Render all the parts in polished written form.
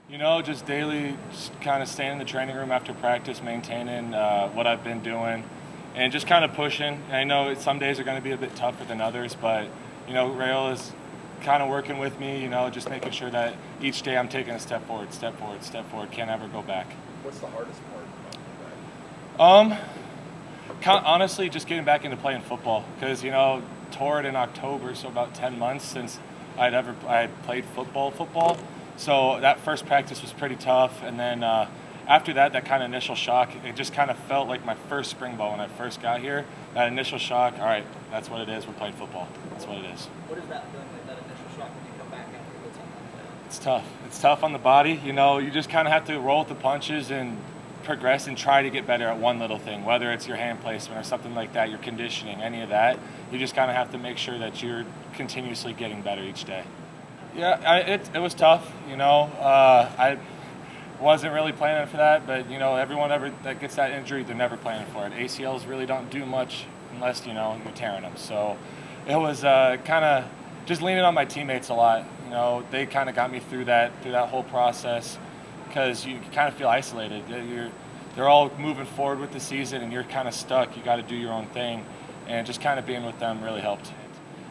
Just daily, just kind of staying in the training room after practice, maintaining what I've been doing, and just kind of pushing. I know some days are going to be a bit tougher than others, but, Rail is kind of working with me, just making sure that each day I'm taking a step forward, step forward, step forward, can't ever go back. What's the hardest part about going back? Honestly, just getting back into playing football because, tore it in October, so about 10 months since I played football. So that first practice was pretty tough, and then after that kind of initial shock, it just kind of felt like my first spring ball when I first got here. That initial shock, all right, that's what it is. We're playing football. That's what it is. What is that feeling like, that initial shock when you come back after a good time like that? It's tough. It's tough on the body. You just kind of have to roll with the punches and progress and try to get better at one little thing, whether it's your hand placement or something like that, your conditioning, any of that. You just kind of have to make sure that you're continuously getting better each day. Yeah, it was tough. I wasn't really planning for that, but everyone that gets that injury, they're never planning for it. ACLs really don't do much unless you're tearing them. So it was kind of just leaning on my teammates a lot. They kind of got me through that whole process because you kind of feel isolated. They're all moving forward with the season, and you're kind of stuck. You got to do your own thing, and just kind of being with them really helped.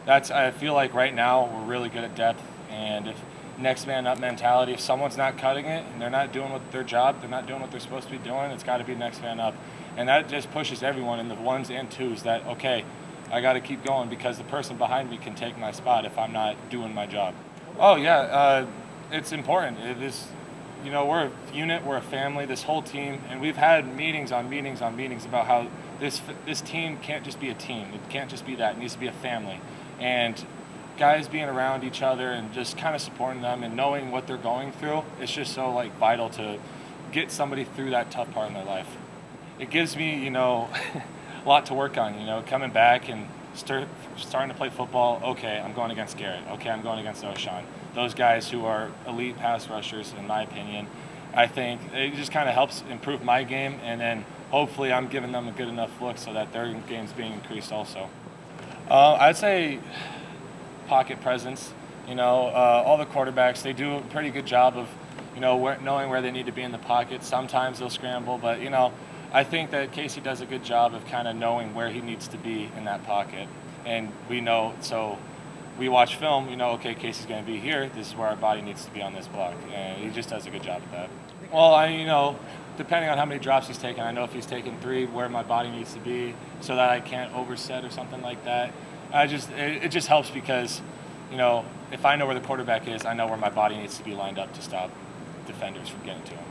I feel like right now we're really good at depth. And if next man up mentality, if someone's not cutting it and they're not doing their job, they're not doing what they're supposed to be doing, it's got to be next man up. And that just pushes everyone in the ones and twos that, okay, I got to keep going because the person behind me can take my spot if I'm not doing my job. Oh, yeah, it's important. It is, we're a unit, we're a family, this whole team, and we've had meetings on meetings on meetings about how this team can't just be a team. It can't just be that. It needs to be a family. And guys being around each other and just kind of supporting them and knowing what they're going through, it's just so vital to get somebody through that tough part in their life. It gives me, a lot to work on, coming back and starting to play football. Okay, I'm going against Garrett. Okay, I'm going against Oshawn. Those guys who are elite pass rushers, in my opinion. I think it just kind of helps improve my game, and then hopefully I'm giving them a good enough look so that their game's being increased also. I'd say pocket presence. All the quarterbacks, they do a pretty good job of, knowing where they need to be in the pocket. Sometimes they'll scramble, but, I think that Casey does a good job of kind of knowing where he needs to be in that pocket. And we know, so we watch film, okay, Casey's going to be here. This is where our body needs to be on this block. And he just does a good job of that. Well, depending on how many drops he's taking, I know if he's taking 3, where my body needs to be so that I can't overset or something like that. It just helps because, if I know where the quarterback is, I know where my body needs to be lined up to stop defenders from getting to him.